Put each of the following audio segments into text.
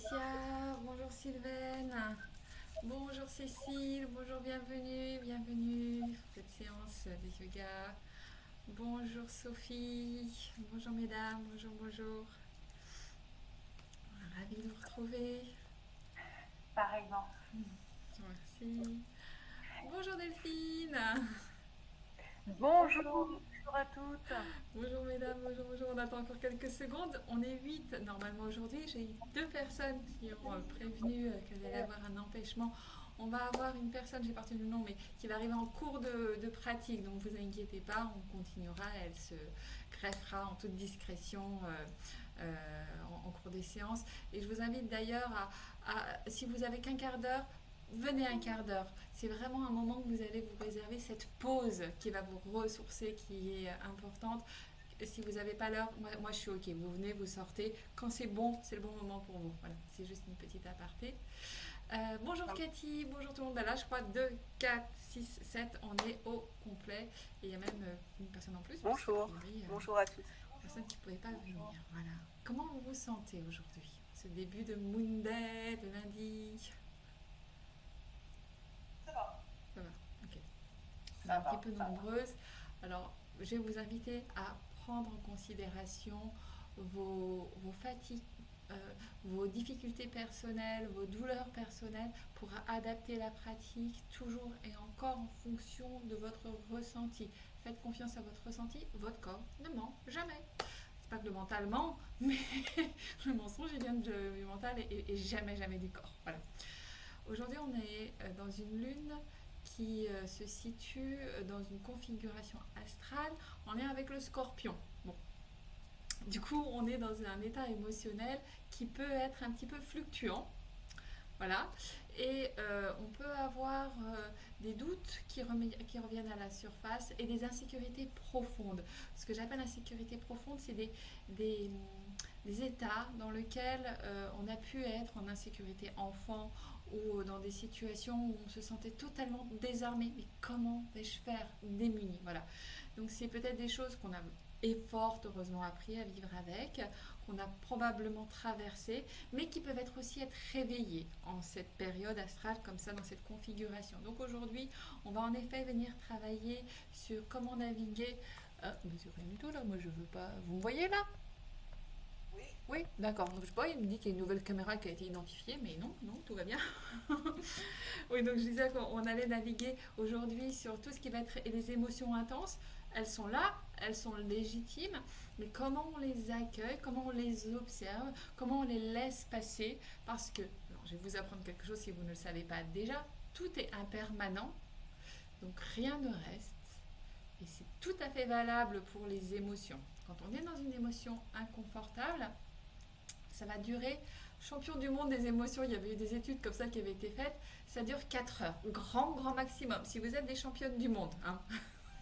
Laetitia, bonjour Sylvaine, bonjour Cécile, bonjour, bienvenue pour cette séance de yoga. Bonjour Sophie, bonjour mesdames, bonjour. Ravie de vous retrouver. Pareillement. Merci. Bonjour Delphine. Bonjour, bonjour à toutes. Bonjour mesdames, bonjour. On attend encore quelques secondes. On est 8 normalement aujourd'hui. J'ai eu deux personnes qui ont prévenu qu'elles allaient avoir un empêchement. On va avoir une personne, j'ai pas retenu le nom, mais qui va arriver en cours de pratique. Donc vous inquiétez pas, on continuera. Elle se greffera en toute discrétion en cours des séances. Et je vous invite d'ailleurs si vous avez qu'un quart d'heure, venez un quart d'heure. C'est vraiment un moment que vous allez vous réserver, cette pause qui va vous ressourcer, qui est importante. Si vous n'avez pas l'heure, moi je suis ok. Vous venez, vous sortez. Quand c'est bon, c'est le bon moment pour vous. Voilà, c'est juste une petite aparté. Bonjour Cathy, bonjour tout le monde. Ben là, je crois 2, 4, 6, 7, on est au complet. Et il y a même une personne en plus, parce qu'a Bonjour, priori, bonjour à toutes. une personne qui ne pouvait pas venir. Voilà. Comment vous vous sentez aujourd'hui? Ce début de Monday, de lundi? Ça va, ok. On est un petit peu nombreuses. Alors, je vais vous inviter à prendre en considération vos fatigues, euh, vos difficultés personnelles, vos douleurs personnelles pour adapter la pratique toujours et encore en fonction de votre ressenti. Faites confiance à votre ressenti, votre corps ne ment jamais. C'est pas que le mental ment, mais le mensonge il vient du mental et jamais du corps. Voilà. Aujourd'hui, on est dans une lune qui se situe dans une configuration astrale en lien avec le scorpion. Bon. Du coup, on est dans un état émotionnel qui peut être un petit peu fluctuant. Voilà. Et on peut avoir des doutes qui reviennent à la surface et des insécurités profondes. Ce que j'appelle insécurité profonde, c'est des, des états dans lesquels on a pu être en insécurité enfant ou dans des situations où on se sentait totalement désarmé. Mais comment vais-je faire? Démuni. Voilà. Donc c'est peut-être des choses qu'on a et fort heureusement appris à vivre avec, qu'on a probablement traversé, mais qui peuvent aussi être réveillées en cette période astrale comme ça, dans cette configuration. Donc aujourd'hui, on va en effet venir travailler sur comment naviguer. Mais c'est rien du tout là, moi je veux pas. Vous me voyez là? Oui, d'accord. Donc je sais pas, il me dit qu'il y a une nouvelle caméra qui a été identifiée, mais non, tout va bien. Oui, donc je disais qu'on allait naviguer aujourd'hui sur tout ce qui va être les émotions intenses. Elles sont là, elles sont légitimes, mais comment on les accueille, comment on les observe, comment on les laisse passer, parce que, alors je vais vous apprendre quelque chose si vous ne le savez pas déjà, tout est impermanent, donc rien ne reste, et c'est tout à fait valable pour les émotions. Quand on est dans une émotion inconfortable, ça va durer. Champion du monde des émotions, il y avait eu des études comme ça qui avaient été faites. Ça dure 4 heures, grand maximum. Si vous êtes des championnes du monde, hein.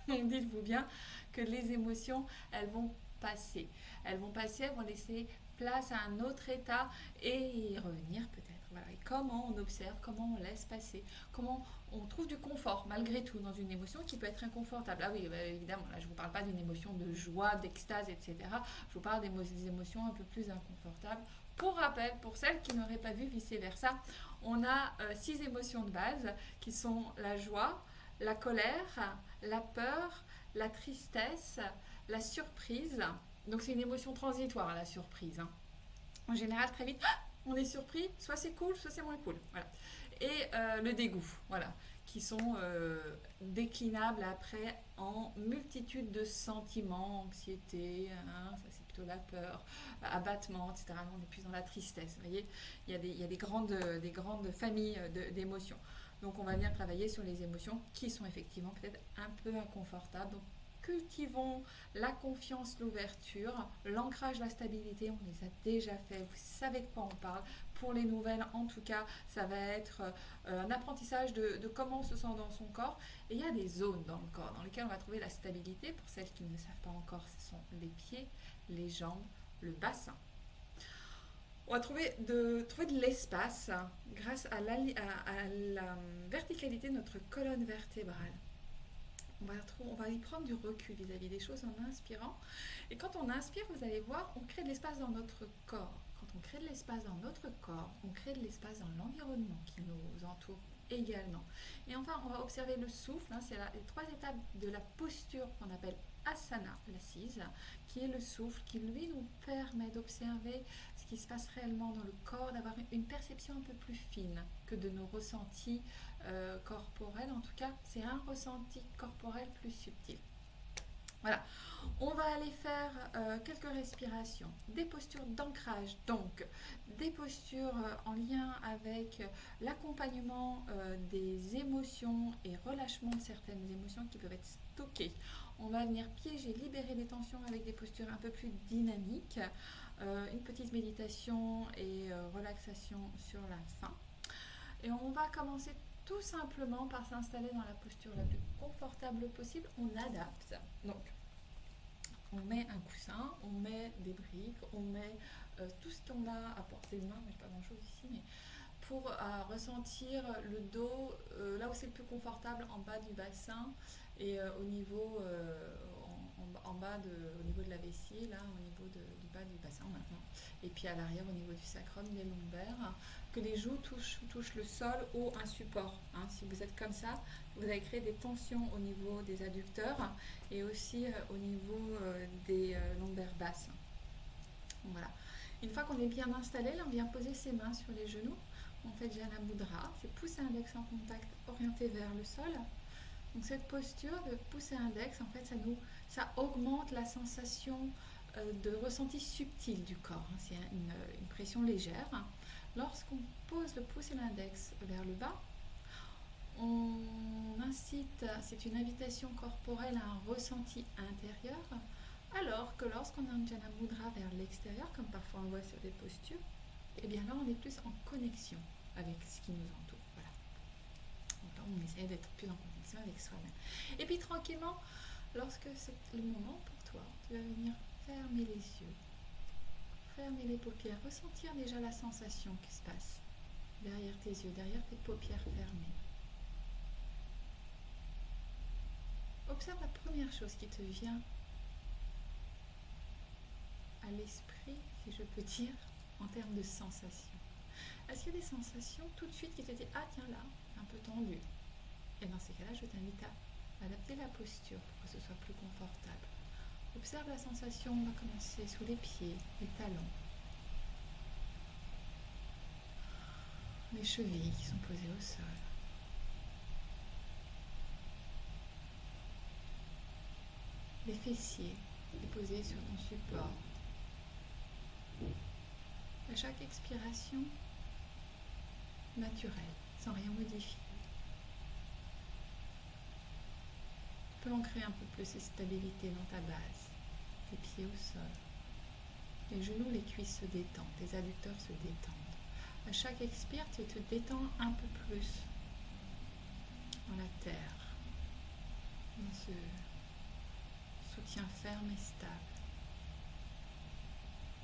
Donc dites-vous bien que les émotions, elles vont passer. Elles vont passer, elles vont laisser place à un autre état et y revenir peut-être. Voilà. Et comment on observe, comment on laisse passer, comment on trouve du confort malgré tout dans une émotion qui peut être inconfortable. Ah oui, bah, évidemment, là je ne vous parle pas d'une émotion de joie, d'extase, etc. Je vous parle des émotions un peu plus inconfortables. Pour rappel, pour celles qui n'auraient pas vu vice-versa, on a 6 émotions de base qui sont la joie, la colère, la peur, la tristesse, la surprise. Donc c'est une émotion transitoire, la surprise, hein. En général, très vite, on est surpris, soit c'est cool, soit c'est moins cool. Voilà. Et le dégoût, voilà, qui sont déclinables après en multitude de sentiments, anxiété, hein, ça c'est plutôt la peur, abattement, etc. On est plus dans la tristesse, vous voyez. Il y a des grandes familles d'émotions. Donc on va venir travailler sur les émotions qui sont effectivement peut-être un peu inconfortables. Donc cultivons la confiance, l'ouverture, l'ancrage, la stabilité, on les a déjà fait, vous savez de quoi on parle. Pour les nouvelles, en tout cas, ça va être un apprentissage de comment on se sent dans son corps. Et il y a des zones dans le corps dans lesquelles on va trouver la stabilité. Pour celles qui ne le savent pas encore, ce sont les pieds, les jambes, le bassin. On va trouver de l'espace grâce à la verticalité de notre colonne vertébrale. On va y prendre du recul vis-à-vis des choses en inspirant. Et quand on inspire, vous allez voir, on crée de l'espace dans notre corps. Quand on crée de l'espace dans notre corps, on crée de l'espace dans l'environnement qui nous entoure également. Et enfin, on va observer le souffle, hein, c'est les 3 étapes de la posture qu'on appelle asana, l'assise, qui est le souffle, qui lui nous permet d'observer ce qui se passe réellement dans le corps, d'avoir une perception un peu plus fine que de nos ressentis corporels. En tout cas, c'est un ressenti corporel plus subtil. Voilà, on va aller faire quelques respirations, des postures d'ancrage, donc des postures en lien avec l'accompagnement des émotions et relâchement de certaines émotions qui peuvent être stockées. On va venir piéger, libérer des tensions avec des postures un peu plus dynamiques, une petite méditation et relaxation sur la fin. Et on va commencer tout simplement par s'installer dans la posture la plus confortable possible. On adapte. Donc, on met un coussin, on met des briques, on met tout ce qu'on a à portée de main, mais pas grand chose ici, mais pour ressentir le dos là où c'est le plus confortable, en bas du bassin et au niveau en bas au niveau de la vessie, là au niveau du bas du bassin maintenant, et puis à l'arrière au niveau du sacrum, des lombaires, que les joues touchent le sol ou un support, hein. Si vous êtes comme ça, vous allez créer des tensions au niveau des adducteurs et aussi au niveau des lombaires basses. Donc, voilà. Une fois qu'on est bien installé, là on vient poser ses mains sur les genoux. On fait Jana Mudra, c'est pouce et index en contact orienté vers le sol. Donc cette posture de pouce et index, en fait, ça augmente la sensation de ressenti subtil du corps. C'est une pression légère. Lorsqu'on pose le pouce et l'index vers le bas, on incite, c'est une invitation corporelle à un ressenti intérieur, alors que lorsqu'on a un Jana Mudra vers l'extérieur, comme parfois on voit sur des postures, et bien là on est plus en connexion avec ce qui nous entoure. Voilà. Donc là on essaie d'être plus en connexion avec soi-même. Et puis tranquillement, lorsque c'est le moment pour toi, tu vas venir fermer les yeux, fermer les paupières, ressentir déjà la sensation qui se passe derrière tes yeux, derrière tes paupières fermées. Observe la première chose qui te vient à l'esprit, si je peux dire, en termes de sensations. Est-ce qu'il y a des sensations tout de suite qui te disent « Ah tiens là, un peu tendu ». Et dans ces cas-là, je t'invite à adapter la posture pour que ce soit plus confortable. Observe la sensation, on va commencer sous les pieds, les talons, les chevilles qui sont posées au sol. Les fessiers déposés sur ton support. À chaque expiration, naturelle, sans rien modifier. Tu peux ancrer un peu plus de stabilité dans ta base, les pieds au sol. Les genoux, les cuisses se détendent, les adducteurs se détendent. À chaque expire, tu te détends un peu plus dans la terre, dans ce soutien ferme et stable.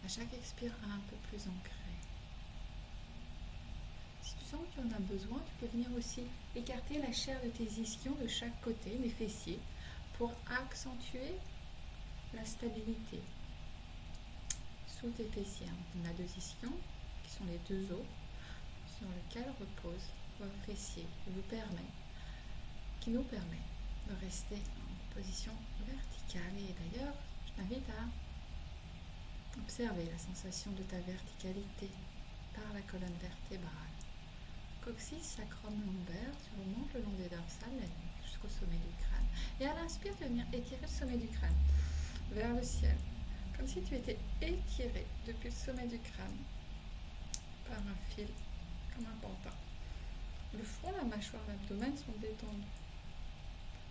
À chaque expire, un peu plus ancré. Si tu sens que tu en as besoin, tu peux venir aussi écarter la chair de tes ischions de chaque côté, les fessiers, pour accentuer la stabilité sous tes fessiers. On a 2 ischions, qui sont les 2 os, sur lesquels reposent vos fessiers, qui nous permet de rester en position verticale. Et d'ailleurs, je t'invite à observer la sensation de ta verticalité par la colonne vertébrale. Coccyx, sacrum, lombaire, tu remontes le long des dorsales, la nuque, jusqu'au sommet du crâne. Et à l'inspire, tu vas venir étirer le sommet du crâne vers le ciel, comme si tu étais étiré depuis le sommet du crâne par un fil, comme un pantin. Le front, la mâchoire, l'abdomen sont détendus.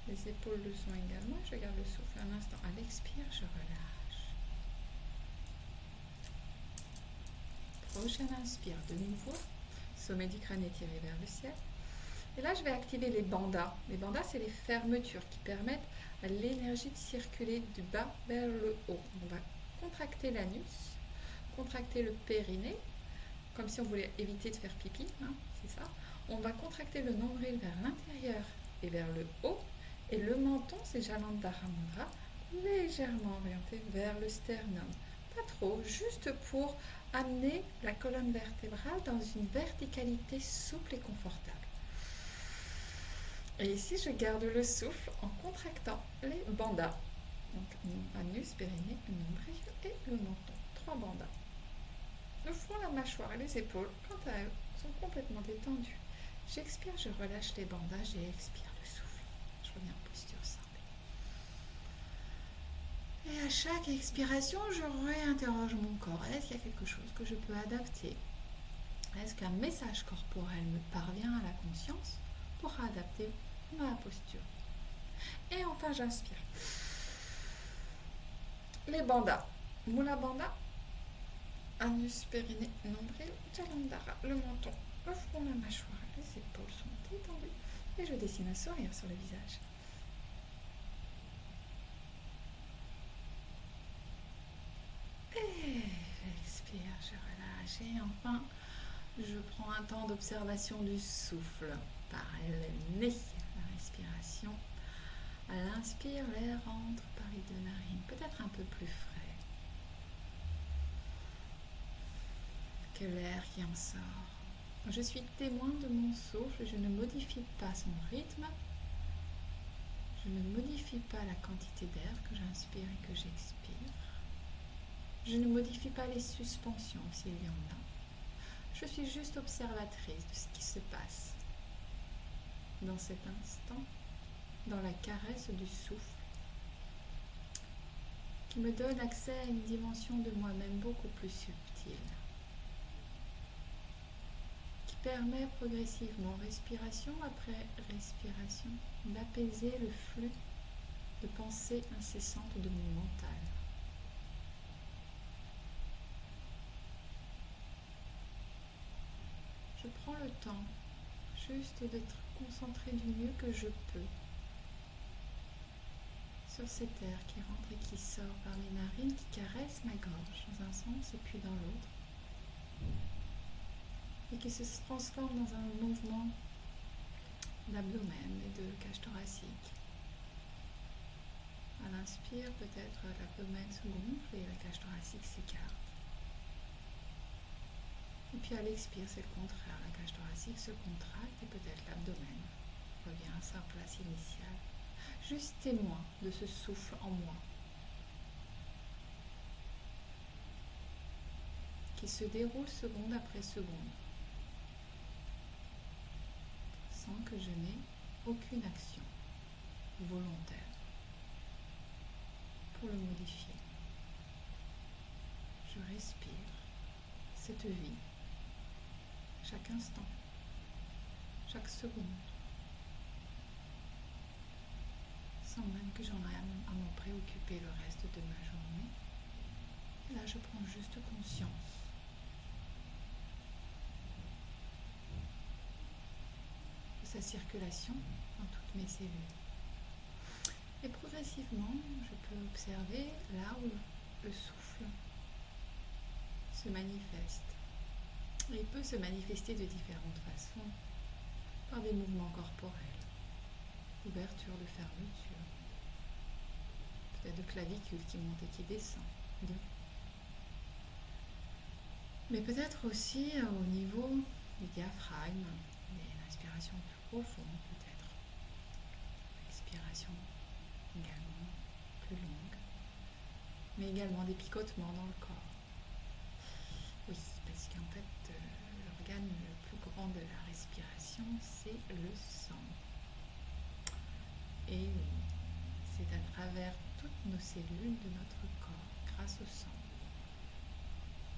Les épaules le sont également. Je garde le souffle un instant. À l'expire, je relâche. Prochaine inspire, de nouveau. Sommet du crâne étiré vers le ciel. Et là, je vais activer les bandas. Les bandas, c'est les fermetures qui permettent à l'énergie de circuler du bas vers le haut. On va contracter l'anus, contracter le périnée, comme si on voulait éviter de faire pipi, hein, c'est ça. On va contracter le nombril vers l'intérieur et vers le haut. Et le menton, c'est Jalandhara Mudra, légèrement orienté vers le sternum, pas trop, juste pour amener la colonne vertébrale dans une verticalité souple et confortable. Et ici, je garde le souffle en contractant les bandas. Donc, anus, périnée, nombril et le menton. 3 bandas. Le front, la mâchoire et les épaules, quant à eux, sont complètement détendus. J'expire, je relâche les bandages et expire le souffle. Je reviens en posture simple. Et à chaque expiration, je réinterroge mon corps. Est-ce qu'il y a quelque chose que je peux adapter? Est-ce qu'un message corporel me parvient à la conscience pour adapter ma posture? Et enfin, j'inspire. Les bandas. Mula bandha, anus, périnée, nombril, jalandhara, le menton, le front, la mâchoire, les épaules sont détendues. Et je dessine un sourire sur le visage. Et j'expire, je relâche. Et enfin, je prends un temps d'observation du souffle par le nez, la respiration. À l'inspire, l'air rentre par les 2 narines, peut-être un peu plus frais que l'air qui en sort. Je suis témoin de mon souffle, je ne modifie pas son rythme, je ne modifie pas la quantité d'air que j'inspire et que j'expire. Je ne modifie pas les suspensions s'il y en a. Je suis juste observatrice de ce qui se passe dans cet instant, dans la caresse du souffle, qui me donne accès à une dimension de moi-même beaucoup plus subtile, qui permet progressivement, respiration après respiration, d'apaiser le flux de pensées incessantes de mon mental. Je prends le temps juste d'être concentré du mieux que je peux sur cet air qui rentre et qui sort par mes narines, qui caresse ma gorge dans un sens et puis dans l'autre, et qui se transforme dans un mouvement d'abdomen et de cage thoracique. À l'inspire, peut-être l'abdomen se gonfle et la cage thoracique s'écarte. Et puis à l'expire, c'est le contraire. La cage thoracique se contracte et peut-être l'abdomen revient à sa place initiale. Juste témoin de ce souffle en moi qui se déroule seconde après seconde sans que je n'ai aucune action volontaire pour le modifier. Je respire cette vie chaque instant, chaque seconde, sans même que j'en aie à m'en préoccuper le reste de ma journée. Et là, je prends juste conscience de sa circulation dans toutes mes cellules. Et progressivement, je peux observer là où le souffle se manifeste. Et il peut se manifester de différentes façons, par des mouvements corporels, ouverture de fermeture, peut-être de clavicule qui monte et qui descend, mais peut-être aussi au niveau du diaphragme, une inspiration plus profonde peut-être, expiration également plus longue, mais également des picotements dans le corps. Oui, parce qu'en fait, l'organe le plus grand de la respiration, c'est le sang. Et oui, c'est à travers toutes nos cellules de notre corps, grâce au sang,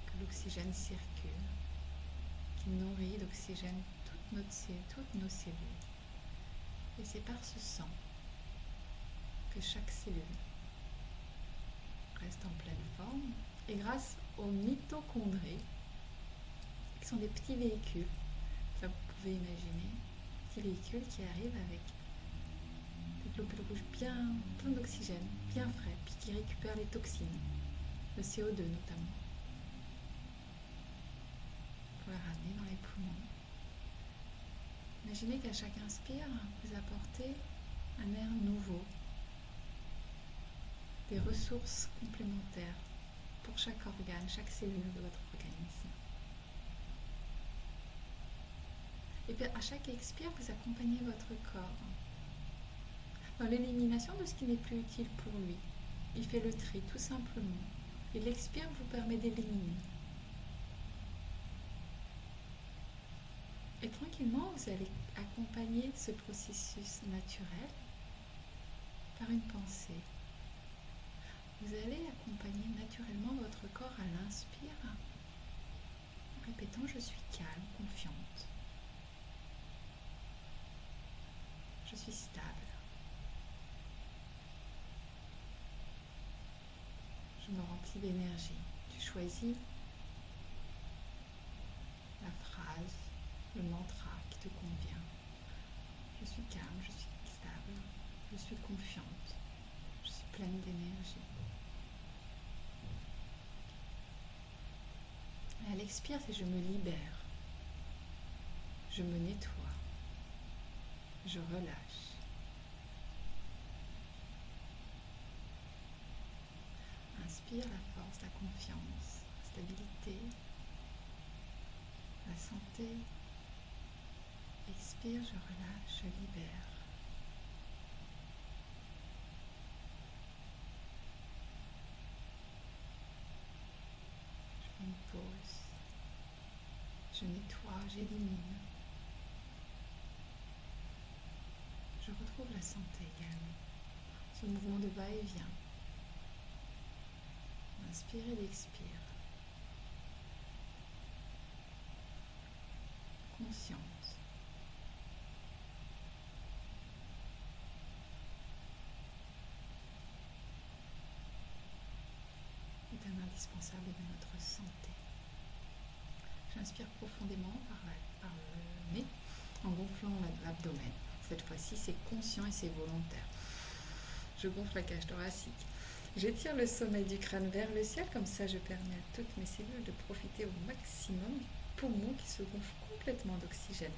que l'oxygène circule, qui nourrit d'oxygène toutes nos cellules. Et c'est par ce sang que chaque cellule reste en pleine forme. Et grâce aux mitochondries, qui sont des petits véhicules, ça vous pouvez imaginer, petits véhicules qui arrivent avec des globules rouges bien plein d'oxygène, bien frais, puis qui récupèrent les toxines, le CO2 notamment, pour les ramener dans les poumons. Imaginez qu'à chaque inspire, vous apportez un air nouveau, des ressources complémentaires pour chaque organe, chaque cellule de votre organisme. Et puis à chaque expire, vous accompagnez votre corps dans l'élimination de ce qui n'est plus utile pour lui. Il fait le tri, tout simplement. Et l'expire vous permet d'éliminer. Et tranquillement, vous allez accompagner ce processus naturel par une pensée. Vous allez accompagner naturellement votre corps à l'inspire en répétant « Je suis calme, confiante. Je suis stable. Je me remplis d'énergie. » Tu choisis la phrase, le mantra qui te convient. Je suis calme, je suis stable, je suis confiante, je suis pleine d'énergie. Et à l'expire, c'est je me libère, je me nettoie, je relâche. Inspire la force, la confiance, la stabilité, la santé. Expire, je relâche, je libère. Je fais une pause. Je nettoie, j'élimine. Je retrouve la santé également. Ce mouvement de va-et-vient. Inspire et expire. Consciente. Est un indispensable de notre santé. J'inspire profondément par le nez en gonflant l'abdomen. Cette fois-ci, c'est conscient et c'est volontaire. Je gonfle la cage thoracique. J'étire le sommet du crâne vers le ciel, comme ça je permets à toutes mes cellules de profiter au maximum du poumon qui se gonfle complètement d'oxygène.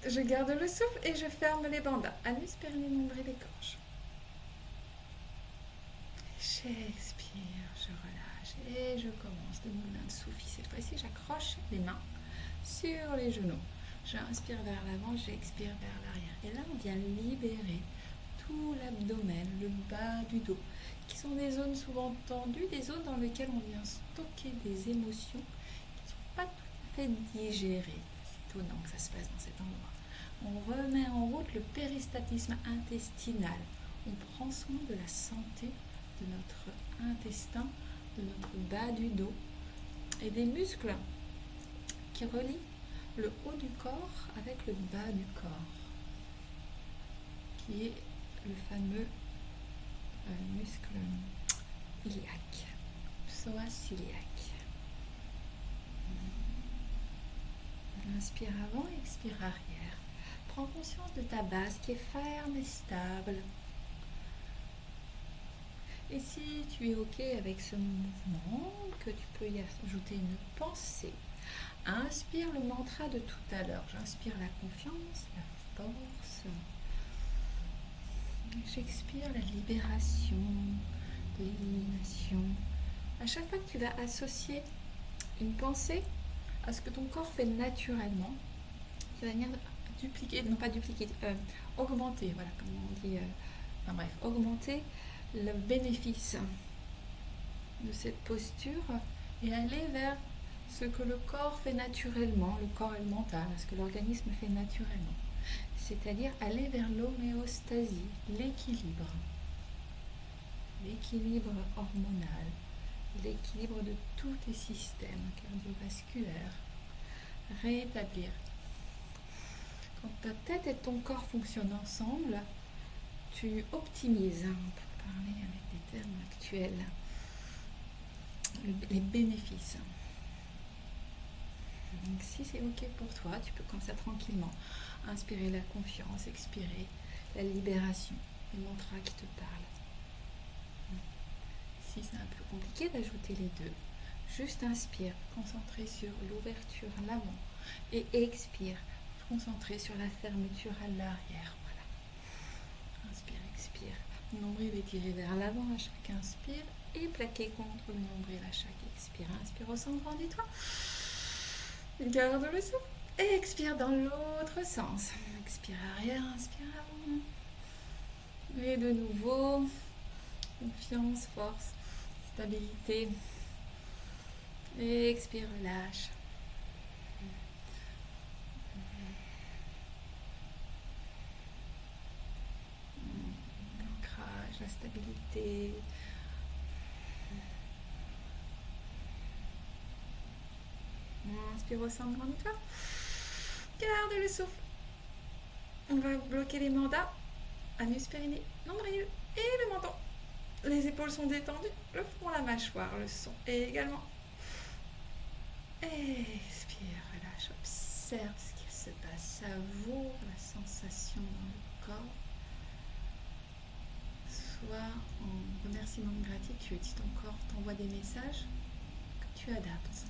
Je garde le souffle et je ferme les bandes. Anus, périnée, nombril et gorge. J'expire, je relâche et je commence le moulin de Soufi. Cette fois-ci, j'accroche les mains sur les genoux. J'inspire vers l'avant, j'expire vers l'arrière. Et là, on vient libérer tout l'abdomen, le bas du dos, qui sont des zones souvent tendues, des zones dans lesquelles on vient stocker des émotions qui ne sont pas tout à fait digérées. C'est étonnant que ça se passe dans cet endroit. On remet en route le péristatisme intestinal. On prend soin de la santé de notre intestin, de notre bas du dos et des muscles qui relient le haut du corps avec le bas du corps, qui est le fameux muscle iliaque, psoas iliaque. Inspire avant, expire arrière. Prends conscience de ta base qui est ferme et stable. Et si tu es OK avec ce mouvement, que tu peux y ajouter une pensée. Inspire le mantra de tout à l'heure. J'inspire la confiance, la force. J'expire la libération, l'élimination. À chaque fois que tu vas associer une pensée à ce que ton corps fait naturellement, tu vas venir dupliquer, non pas dupliquer, augmenter, voilà, comme on dit, augmenter le bénéfice de cette posture et aller vers ce que le corps fait naturellement, le corps et le mental, ce que l'organisme fait naturellement. C'est-à-dire aller vers l'homéostasie, l'équilibre hormonal, l'équilibre de tous tes systèmes cardiovasculaires, rétablir. Quand ta tête et ton corps fonctionnent ensemble, tu optimises, pour parler avec des termes actuels, les bénéfices. Donc si c'est OK pour toi, tu peux comme ça tranquillement inspirer la confiance, expirer la libération, les mantras qui te parlent. Si c'est un peu compliqué d'ajouter les deux, juste inspire, concentré sur l'ouverture à l'avant et expire, concentré sur la fermeture à l'arrière. Voilà. Inspire, expire. Le nombril est tiré vers l'avant à chaque inspire et plaqué contre le nombril à chaque expire. Inspire au centre, grandis-toi. Garde le souffle. Et expire dans l'autre sens. Expire arrière, inspire avant. Et de nouveau, confiance, force, stabilité. Et expire, relâche. L'ancrage, la stabilité. Inspire au centre, grandis-toi. Garde le souffle. On va bloquer les mandats. Anus, périnée, nombril et le menton. Les épaules sont détendues, le front, la mâchoire, le son également. Expire, relâche, observe ce qu'il se passe, savoure la sensation dans le corps. Soit en remerciement de gratitude, si ton corps t'envoie des messages, que tu adaptes.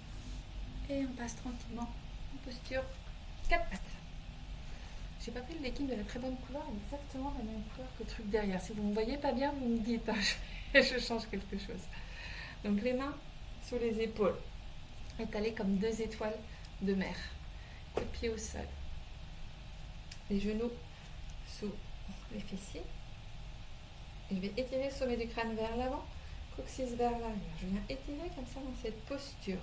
Et on passe tranquillement en posture 4 pattes. J'ai pas pris le legging de la très bonne couleur, exactement la même couleur que le truc derrière. Si vous ne me voyez pas bien, vous me dites, je change quelque chose. Donc les mains sous les épaules, étalées comme 2 étoiles de mer. Les pieds au sol. Les genoux sous les fessiers. Et je vais étirer le sommet du crâne vers l'avant, coccyx vers l'arrière. Je viens étirer comme ça dans cette posture,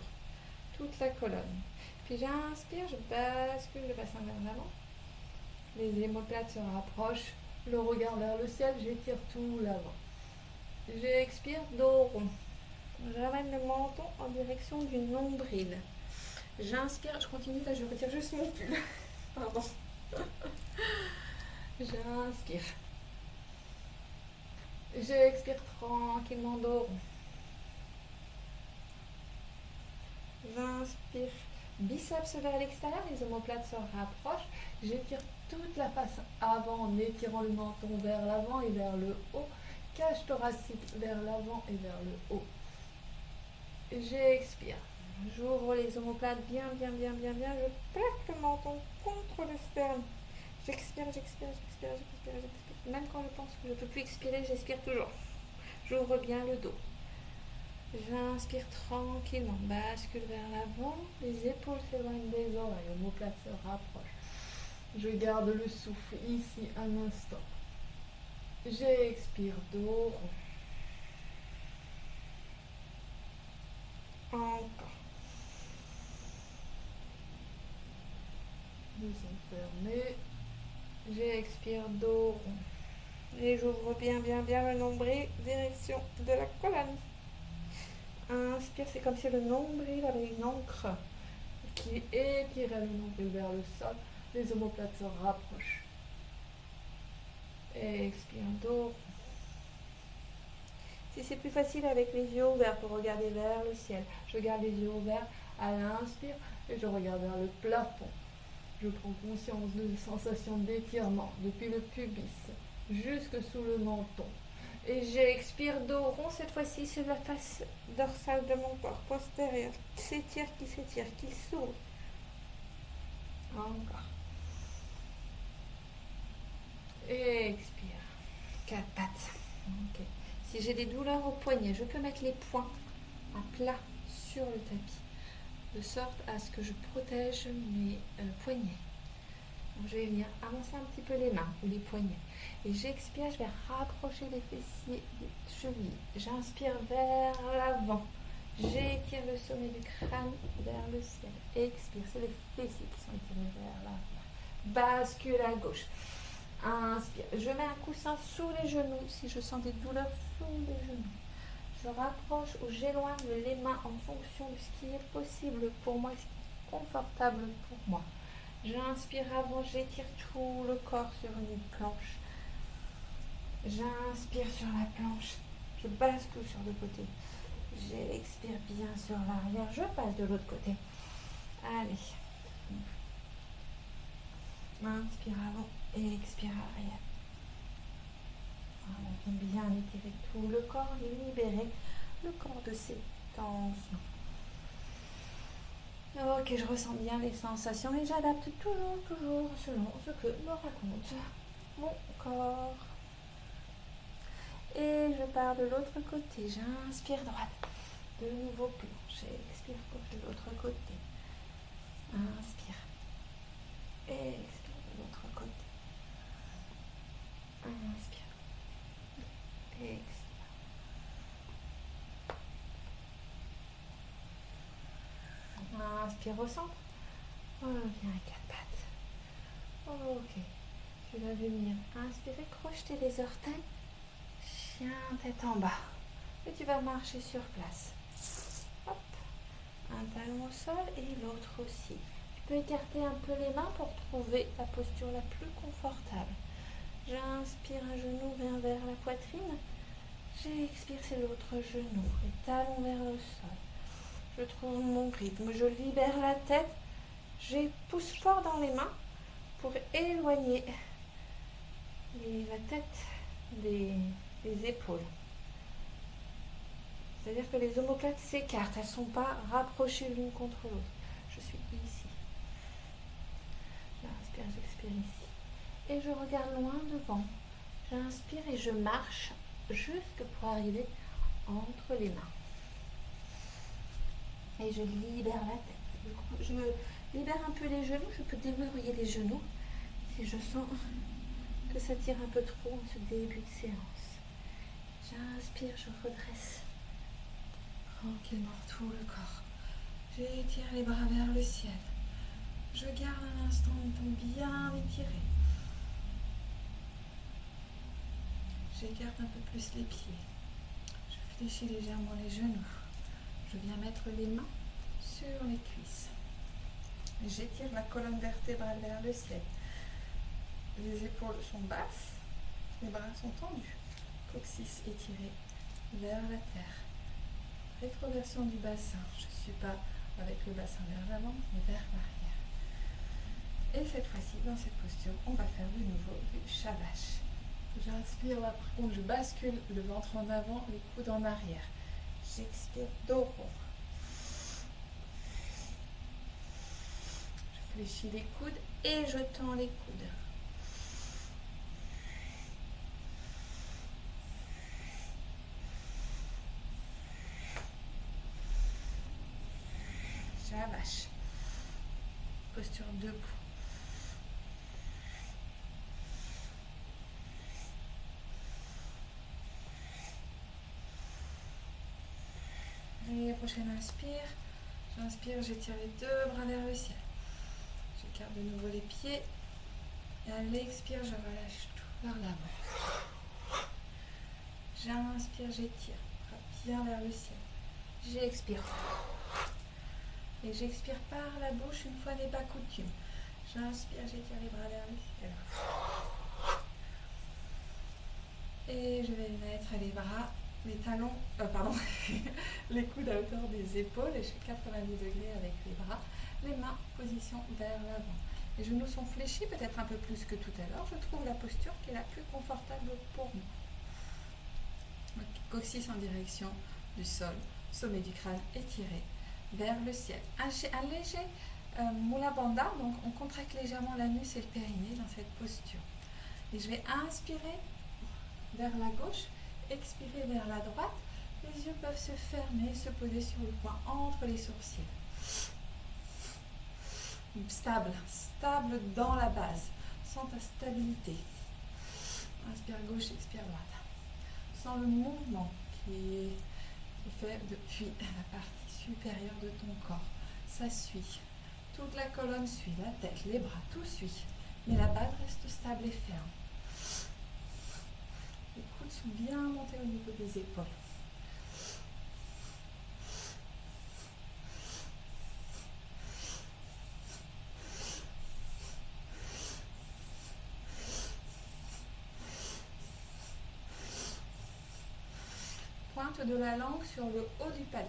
toute la colonne. Puis j'inspire, je bascule le bassin vers l'avant. Les omoplates se rapprochent, le regard vers le ciel, j'étire tout l'avant. J'expire, dos rond. J'amène le menton en direction du nombril. J'inspire, je continue, là je retire juste mon pull. Pardon. J'inspire. J'expire tranquillement, dos rond. J'inspire, biceps vers l'extérieur, les omoplates se rapprochent. J'étire toute la face avant en étirant le menton vers l'avant et vers le haut. Cage thoracique vers l'avant et vers le haut. J'expire. J'ouvre les omoplates bien. Je plaque le menton contre le sternum. J'expire. Même quand je pense que je ne peux plus expirer, j'expire toujours. J'ouvre bien le dos. J'inspire tranquillement, bascule vers l'avant, les épaules s'éloignent des oreilles, l'omoplate se rapproche. Je garde le souffle ici un instant. J'expire, dos rond. Encore. Nous sommes fermés. J'expire, dos rond. Et j'ouvre bien le nombril, direction de la colonne. Inspire, c'est comme si le nombril avait une encre qui étirait le nombril vers le sol. Les omoplates se rapprochent. Expire, dos. Si c'est plus facile avec les yeux ouverts pour regarder vers le ciel, je garde les yeux ouverts à l'inspire et je regarde vers le plafond. Je prends conscience de sensations d'étirement depuis le pubis jusque sous le menton. Et j'expire, dos rond, cette fois-ci sur la face dorsale de mon corps postérieur. Qui s'étire, qui s'ouvre. Encore. Et expire. 4 pattes. Ok. Si j'ai des douleurs au poignet, je peux mettre les poings à plat sur le tapis, de sorte à ce que je protège mes poignets. Donc, je vais venir avancer un petit peu les mains ou les poignets. Et j'expire, je vais rapprocher les fessiers des chevilles. J'inspire vers l'avant. J'étire le sommet du crâne vers le ciel. Expire, c'est les fessiers qui sont étirés vers l'arrière. Bascule à gauche. Inspire. Je mets un coussin sous les genoux si je sens des douleurs sous les genoux. Je rapproche ou j'éloigne les mains en fonction de ce qui est possible pour moi, ce qui est confortable pour moi. J'inspire avant, j'étire tout le corps sur une planche. J'inspire sur la planche, je bascule sur le côté. J'expire bien sur l'arrière, je passe de l'autre côté. Allez. Inspire avant et expire arrière. Voilà, bien étirer tout le corps et libérer le corps de ses tensions. Ok, je ressens bien les sensations et j'adapte toujours selon ce que me raconte mon corps. Et je pars de l'autre côté. J'inspire droite. De nouveau plan. J'expire gauche de l'autre côté. Inspire. Expire de l'autre côté. Inspire. Expire. Inspire au centre. Reviens à quatre pattes. Ok. Tu vas venir inspirer, crocheter les orteils. Chien tête en bas. Et tu vas marcher sur place. Hop. Un talon au sol et l'autre aussi. Tu peux écarter un peu les mains pour trouver la posture la plus confortable. J'inspire, un genou vient vers la poitrine. J'expire, c'est l'autre genou. Les talons vers le sol. Je trouve mon rythme. Je libère la tête. Je pousse fort dans les mains pour éloigner la tête des épaules. C'est-à-dire que les omoplates s'écartent. Elles ne sont pas rapprochées l'une contre l'autre. Je suis ici. J'inspire, j'expire ici. Et je regarde loin devant. J'inspire et je marche jusque pour arriver entre les mains. Et je libère la tête. Je libère un peu les genoux. Je peux déverrouiller les genoux si je sens que ça tire un peu trop en ce début de séance. J'inspire, je redresse tranquillement tout le corps. J'étire les bras vers le ciel. Je garde un instant le temps bien étiré. J'écarte un peu plus les pieds. Je fléchis légèrement les genoux. Je viens mettre les mains sur les cuisses. J'étire la colonne vertébrale vers le ciel. Les épaules sont basses, les bras sont tendus. Coccyx étiré vers la terre. Rétroversion du bassin. Je ne suis pas avec le bassin vers l'avant, mais vers l'arrière. Et cette fois-ci, dans cette posture, on va faire de nouveau du shavash. J'inspire, là par contre, je bascule le ventre en avant, les coudes en arrière. J'expire, dos rond. Je fléchis les coudes et je tends les coudes. Shavash. Posture debout. Et prochaine inspire. J'inspire, j'étire les deux bras vers le ciel. J'écarte de nouveau les pieds. Et à l'expire, je relâche tout vers l'avant. J'inspire, j'étire. Bras bien vers le ciel. J'expire. Et j'expire par la bouche une fois n'est pas coutume. J'inspire, j'étire les bras vers le ciel. Et je vais mettre les bras, les talons, les coudes à hauteur des épaules. Et je fais 90 degrés avec les bras. Les mains, position vers l'avant. Les genoux sont fléchis, peut-être un peu plus que tout à l'heure. Je trouve la posture qui est la plus confortable pour nous. Coccyx en direction du sol, sommet du crâne étiré vers le ciel. Un léger mula bandha, donc on contracte légèrement l'anus et le périnée dans cette posture. Et je vais inspirer vers la gauche, expirer vers la droite. Les yeux peuvent se fermer, se poser sur le point entre les sourcils. Stable dans la base. Sens ta stabilité. Inspire gauche, expire droite. Sens le mouvement qui est fait depuis la partie supérieure de ton corps. Ça suit. Toute la colonne suit, la tête, les bras, tout suit. Mais la base reste stable et ferme. Les coudes sont bien montés au niveau des épaules. Pointe de la langue sur le haut du palais.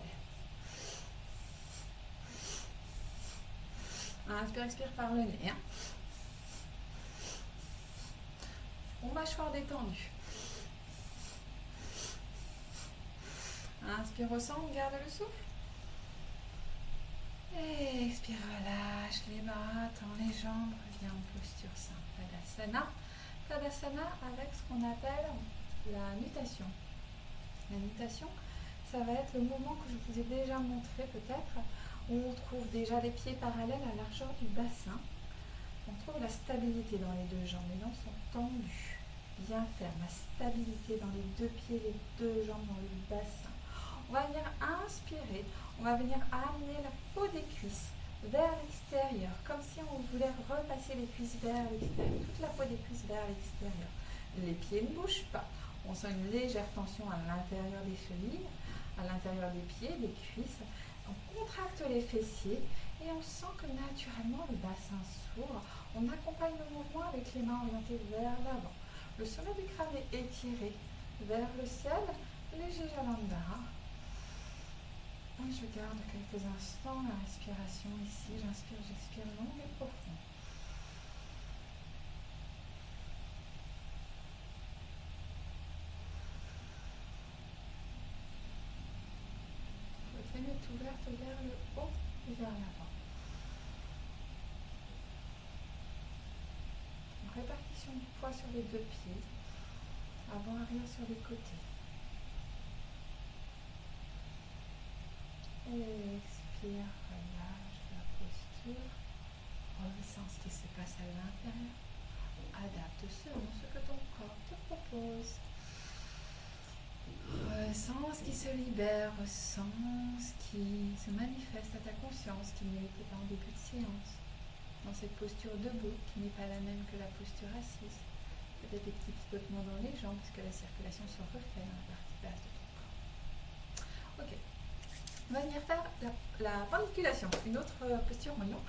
Inspire, expire par le nez. Mâchoire détendue. Inspire au centre, garde le souffle. Et expire, relâche les bras, tends les jambes, reviens en posture simple. Tadasana. Tadasana avec ce qu'on appelle la nutation. La nutation, ça va être le mouvement que je vous ai déjà montré peut-être, où on trouve déjà les pieds parallèles à la largeur du bassin. On trouve la stabilité dans les deux jambes. Les jambes sont tendues, bien fermes. La stabilité dans les deux pieds, les deux jambes dans le bassin. On va venir inspirer. On va venir amener la peau des cuisses vers l'extérieur, comme si on voulait repasser les cuisses vers l'extérieur. Toute la peau des cuisses vers l'extérieur. Les pieds ne bougent pas. On sent une légère tension à l'intérieur des chevilles, à l'intérieur des pieds, des cuisses. On contracte les fessiers et on sent que naturellement le bassin s'ouvre. On accompagne le mouvement avec les mains orientées vers l'avant. Le sommet du crâne est étiré vers le ciel, léger Jalandhara. Et je garde quelques instants la respiration ici. J'inspire, j'expire longue et profonde. Votre poitrine est ouverte vers le haut et vers l'avant. Répartition du poids sur les deux pieds, avant arrière sur les côtés. Expire, relâche la posture, ressens ce qui se passe à l'intérieur, adapte selon ce que ton corps te propose. Ressens ce qui se libère, ressens ce qui se manifeste à ta conscience qui n'était pas en début de séance. Dans cette posture debout, qui n'est pas la même que la posture assise. Peut-être des petits picotements dans les jambes, parce que la circulation se refait dans la partie basse de ton corps. Ok. On va venir faire la pendiculation, une autre posture en yon,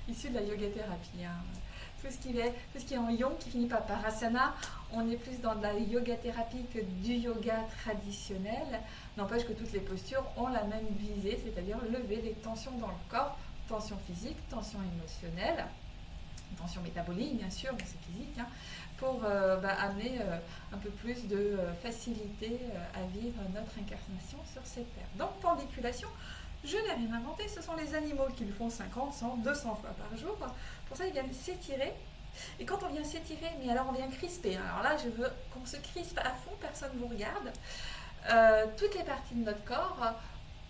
issue de la yoga thérapie. Hein. Tout ce qui est en yon, qui finit par parasana, on est plus dans de la yoga thérapie que du yoga traditionnel. N'empêche que toutes les postures ont la même visée, c'est-à-dire lever les tensions dans le corps, tension physique, tension émotionnelle, tension métabolique bien sûr, mais c'est physique, hein, pour amener un peu plus de facilité à vivre notre incarnation sur cette terre. Donc pendiculation, je n'ai rien inventé, ce sont les animaux qui le font 50, 100, 200 fois par jour. Pour ça ils viennent s'étirer. Et quand on vient s'étirer, mais alors on vient crisper. Alors là je veux qu'on se crispe à fond, personne ne vous regarde. Toutes les parties de notre corps,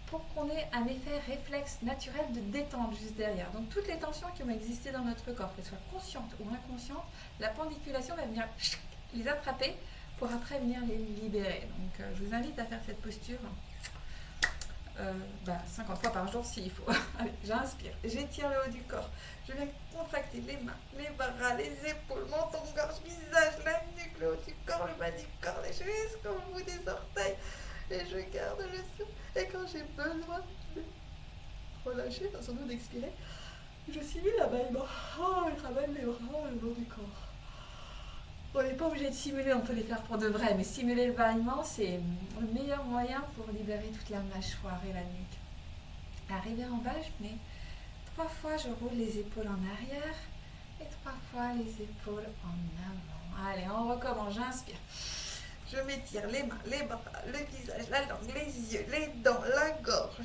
pour qu'on ait un effet réflexe naturel de détente juste derrière. Donc toutes les tensions qui ont existé dans notre corps, qu'elles soient conscientes ou inconscientes, la pendiculation va venir les attraper pour après venir les libérer. Donc je vous invite à faire cette posture 50 fois par jour s'il faut. Allez, j'inspire, j'étire le haut du corps, je viens contracter les mains, les bras, les épaules, menton, gorge, visage, la nuque, le haut du corps, le bas du corps, les cheveux jusqu'au bout des orteils. Et je garde le souffle. Et quand j'ai besoin de relâcher, sans doute d'expirer, je simule l'abattement. Je ramène les bras le long du corps. On n'est pas obligé de simuler, on peut les faire pour de vrai, mais simuler le bâillement, c'est le meilleur moyen pour libérer toute la mâchoire et la nuque. Arrivé en bas, je mets 3 fois, je roule les épaules en arrière et 3 fois les épaules en avant. Allez, on recommence, j'inspire. Je m'étire les mains, les bras, le visage, la langue, les yeux, les dents, la gorge,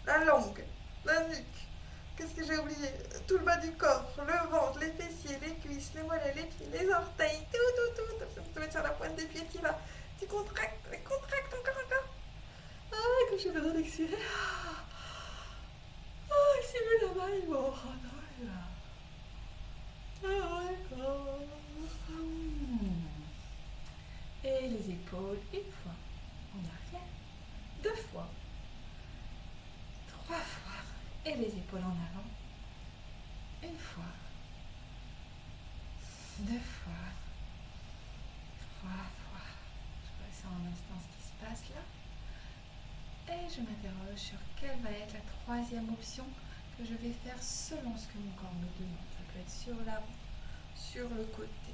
la langue, la nuque. Qu'est-ce que j'ai oublié? Tout le bas du corps, le ventre, les fessiers, les cuisses, les mollets, les pieds, les orteils, tout. Tu te mets sur la pointe des pieds, tu vas. Tu contractes, encore. Ah, quand j'ai besoin d'expirer. Simule là-bas, il va d'accord. Et les épaules, une fois en arrière, 2 fois, 3 fois, et les épaules en avant, une fois, 2 fois, 3 fois. Je ressens un instant ce qui se passe là. Et je m'interroge sur quelle va être la 3e option que je vais faire selon ce que mon corps me demande. Ça peut être sur l'avant, sur le côté,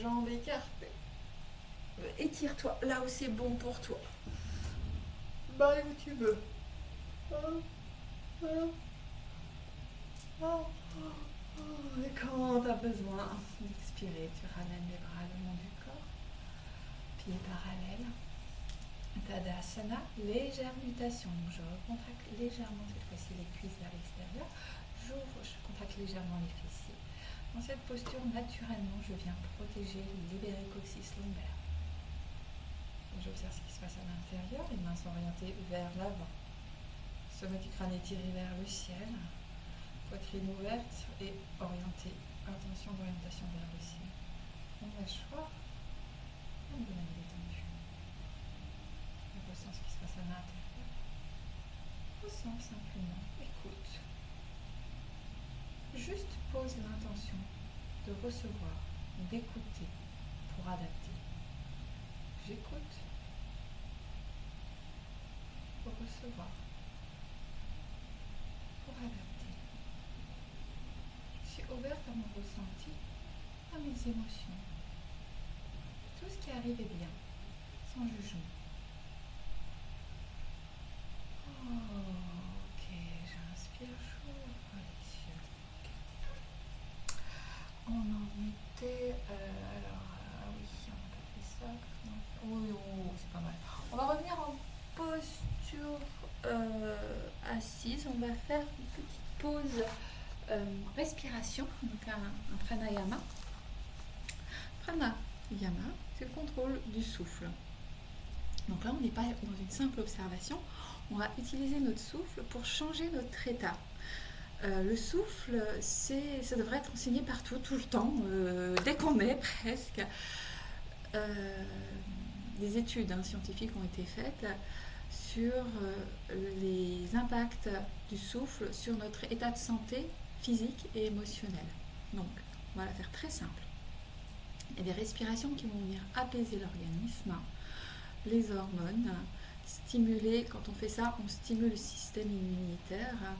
jambes écartées. Étire-toi là où c'est bon pour toi. Bah où tu veux. Et quand tu as besoin d'expirer, tu ramènes les bras le long du corps. Pieds parallèles. Tadasana, légère mutation. Donc je recontracte légèrement cette fois-ci les cuisses vers l'extérieur. J'ouvre, je contracte légèrement les fessiers. Dans cette posture, naturellement, je viens protéger, libérer coccyx lombaire. j'observe ce qui se passe à l'intérieur. Les mains sont orientées vers l'avant. Sommet du crâne étiré vers le ciel. Poitrine ouverte et orientée. Intention d'orientation vers le ciel. On mâchoire. Abdomen détendu. Ressens ce qui se passe à l'intérieur. Ressens simplement. Écoute. Juste pose l'intention de recevoir, d'écouter pour adapter. J'écoute pour recevoir, pour adapter. Je suis ouverte à mon ressenti, à mes émotions. Tout ce qui arrive est bien, sans jugement. Ok, j'inspire, j'ouvre les yeux. On en était. Oui, on n'a pas fait ça. Oui, c'est pas mal. On va revenir en posture assise. On va faire une petite pause respiration, donc un pranayama. Pranayama, c'est le contrôle du souffle. Donc là, on n'est pas dans une simple observation. On va utiliser notre souffle pour changer notre état. Le souffle, ça devrait être enseigné partout, tout le temps, dès qu'on est presque. Des études scientifiques ont été faites sur les impacts du souffle sur notre état de santé physique et émotionnel. Donc, on va la faire très simple. Il y a des respirations qui vont venir apaiser l'organisme, les hormones, stimuler, quand on fait ça, on stimule le système immunitaire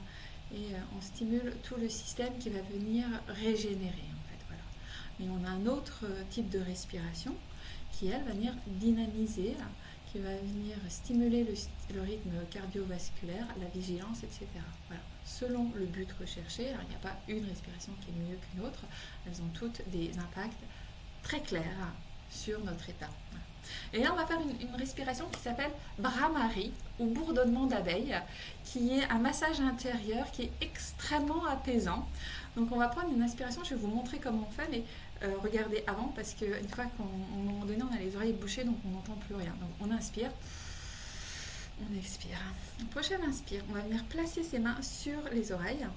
et on stimule tout le système qui va venir régénérer en fait, voilà. Et on a un autre type de respiration qui elle va venir dynamiser, qui va venir stimuler le rythme cardiovasculaire, la vigilance, etc. Voilà. Selon le but recherché, alors il n'y a pas une respiration qui est mieux qu'une autre, elles ont toutes des impacts très clairs sur notre état. Voilà. Et là, on va faire une respiration qui s'appelle Bhramari ou bourdonnement d'abeille, qui est un massage intérieur qui est extrêmement apaisant. Donc, on va prendre une inspiration, je vais vous montrer comment on fait, mais regardez avant, parce qu'une fois qu'à un moment donné, on a les oreilles bouchées, donc on n'entend plus rien. Donc, on inspire, on expire. Prochaine inspire, on va venir placer ses mains sur les oreilles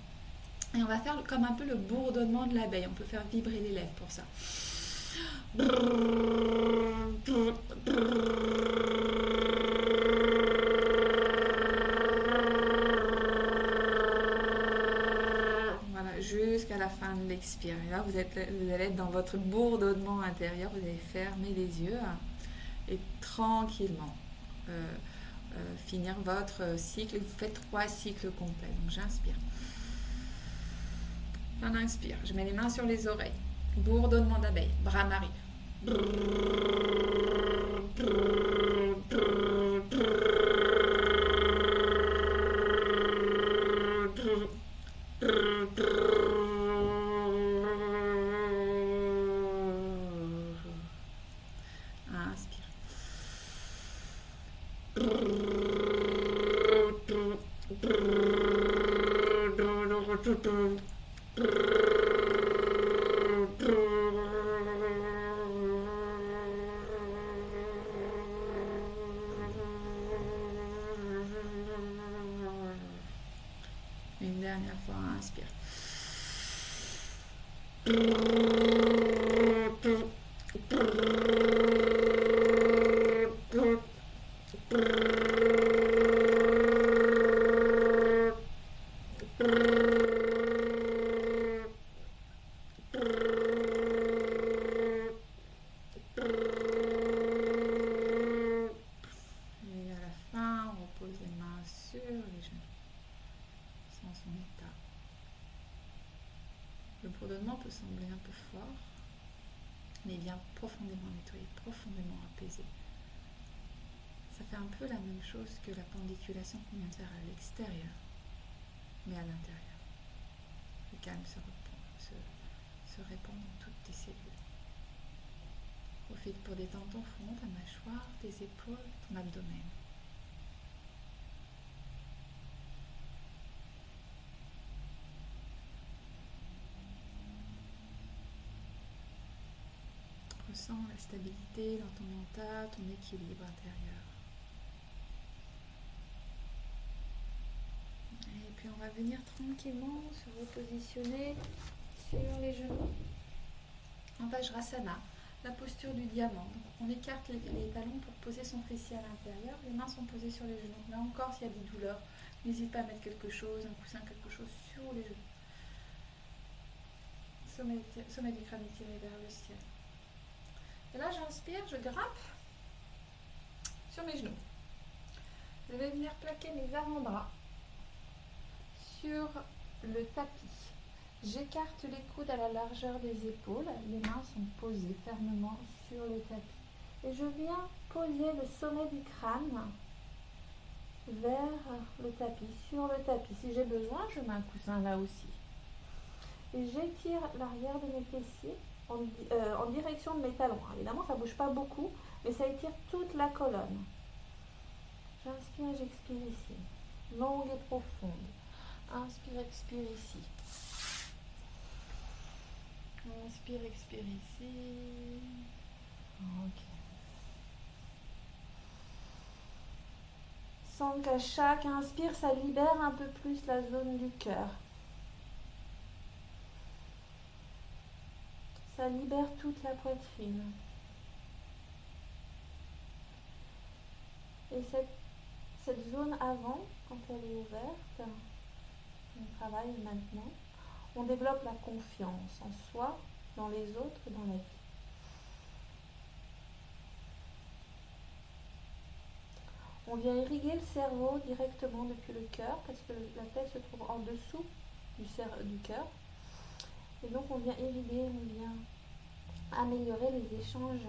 et on va faire comme un peu le bourdonnement de l'abeille. On peut faire vibrer les lèvres pour ça. Voilà, jusqu'à la fin de l'expire. Et là, vous allez être dans votre bourdonnement intérieur. Vous allez fermer les yeux et tranquillement finir votre cycle. Vous faites 3 cycles complets. Donc, j'inspire. On inspire. Je mets les mains sur les oreilles. Bourdonnement d'abeille. Bhramari. Inspire. Une dernière fois, inspire. Et à la fin, on repose les mains sur les genoux, sans son état. Le bourdonnement peut sembler un peu fort, mais il vient profondément nettoyer, profondément apaiser. Ça fait un peu la même chose que la pendiculation qu'on vient de faire à l'extérieur, mais à l'intérieur. Le calme se répand dans toutes tes cellules. Profite pour détendre ton front, ta mâchoire, tes épaules, ton abdomen. sens la stabilité dans ton mental, ton équilibre intérieur. Et puis on va venir tranquillement se repositionner sur les genoux en Vajrasana, la posture du diamant. Donc on écarte les talons pour poser son fessier à l'intérieur, les mains sont posées sur les genoux. Là encore, s'il y a des douleurs, n'hésite pas à mettre quelque chose, un coussin, quelque chose sur les genoux. Sommet du crâne étiré vers le ciel. Et là, j'inspire, je grimpe sur mes genoux. Je vais venir plaquer mes avant-bras sur le tapis. J'écarte les coudes à la largeur des épaules. Les mains sont posées fermement sur le tapis. Et je viens poser le sommet du crâne vers le tapis, sur le tapis. Si j'ai besoin, je mets un coussin là aussi. Et j'étire l'arrière de mes fessiers en direction de mes talons. Alors, évidemment, ça ne bouge pas beaucoup, mais ça étire toute la colonne. J'inspire, j'expire ici. Longue et profonde. Inspire, expire ici. Inspire, expire ici. Ok. Sens qu'à chaque inspire, ça libère un peu plus la zone du cœur. Ça libère toute la poitrine. Et cette zone avant, quand elle est ouverte, on travaille maintenant, on développe la confiance en soi, dans les autres et dans la vie. On vient irriguer le cerveau directement depuis le cœur, parce que la tête se trouve en dessous du cœur. Et donc on vient irriguer, on vient améliorer les échanges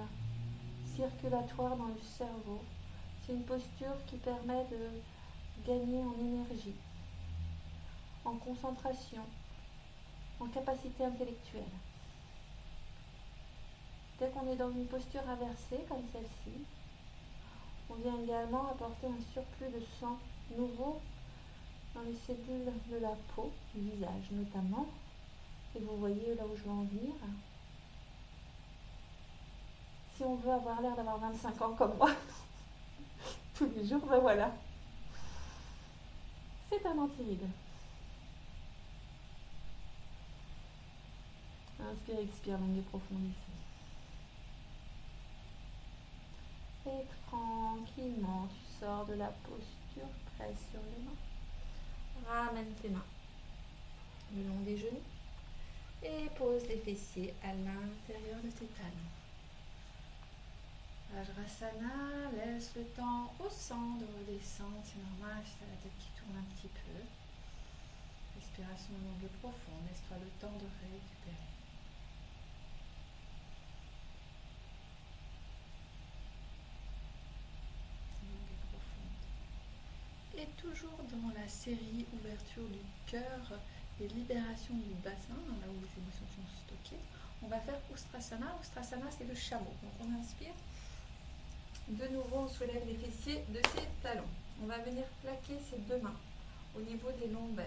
circulatoires dans le cerveau. C'est une posture qui permet de gagner en énergie, en concentration, en capacité intellectuelle. Dès qu'on est dans une posture inversée comme celle-ci, on vient également apporter un surplus de sang nouveau dans les cellules de la peau, du visage notamment. Et vous voyez là où je veux en venir. Si on veut avoir l'air d'avoir 25 ans comme moi, tous les jours, ben voilà. C'est un antiride. Inspire, expire, longue et profonde ici. Et tranquillement, tu sors de la posture, presse sur les mains. Ramène tes mains le long des genoux et pose les fessiers à l'intérieur de tes talons. Vajrasana, laisse le temps au centre de redescendre, c'est normal si tu as la tête qui tourne un petit peu. Respiration longue et profonde, laisse-toi le temps de récupérer. Longue et profonde. Et toujours dans la série ouverture du cœur et libération du bassin, là où les émotions sont stockées, on va faire Ustrasana. Ustrasana, c'est le chameau. Donc on inspire. De nouveau, on soulève les fessiers de ses talons. On va venir plaquer ses deux mains au niveau des lombaires.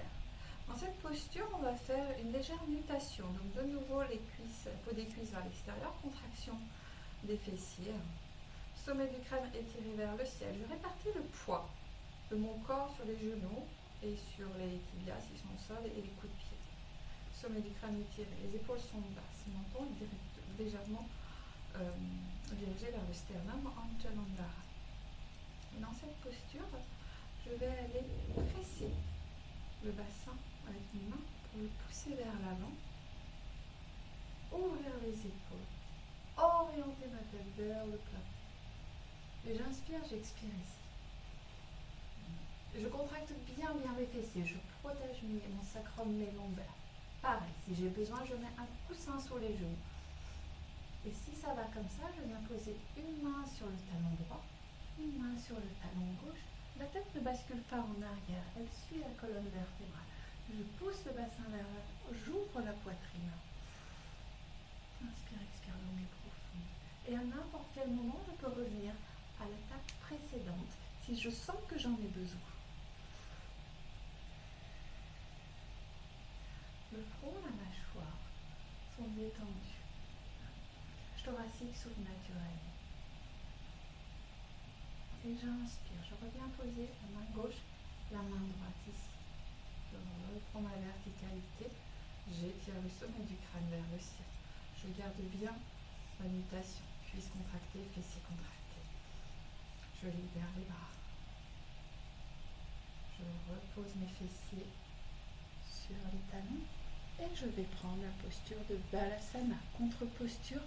Dans cette posture, on va faire une légère nutation. Donc de nouveau, les cuisses, peau des cuisses vers l'extérieur, contraction des fessiers. Sommet du crâne étiré vers le ciel. Je répartis le poids de mon corps sur les genoux et sur les tibias s'ils sont au sol et les coups de pied. Sommet du crâne étiré. Les épaules sont basses. Menton est légèrement dirigé vers le sternum en Jalandhara. Dans cette posture, je vais aller presser le bassin avec mes mains pour le pousser vers l'avant, ouvrir les épaules, orienter ma tête vers le plafond. Et j'inspire, j'expire ici. Je contracte bien mes fessiers, je protège mon sacrum, mes lombaires. Pareil, si j'ai besoin, je mets un coussin sur les genoux. Et si ça va comme ça, je viens poser une main sur le talon droit, une main sur le talon gauche. La tête ne bascule pas en arrière, elle suit la colonne vertébrale. Je pousse le bassin vers l'avant, j'ouvre la poitrine. Inspire, expire, longue et profonde. Et à n'importe quel moment, je peux revenir à l'étape précédente si je sens que j'en ai besoin. Le front, la mâchoire sont détendus. Thoracique thoracique s'ouvre naturellement. Et j'inspire. Je reviens poser la main gauche, la main droite ici. Je reprends ma verticalité. J'étire le sommet du crâne vers le ciel. Je garde bien ma nutation. Cuisses contractées, fessiers contractés. Je libère les bras. Je repose mes fessiers sur les talons. Et je vais prendre la posture de Balasana. Contre-posture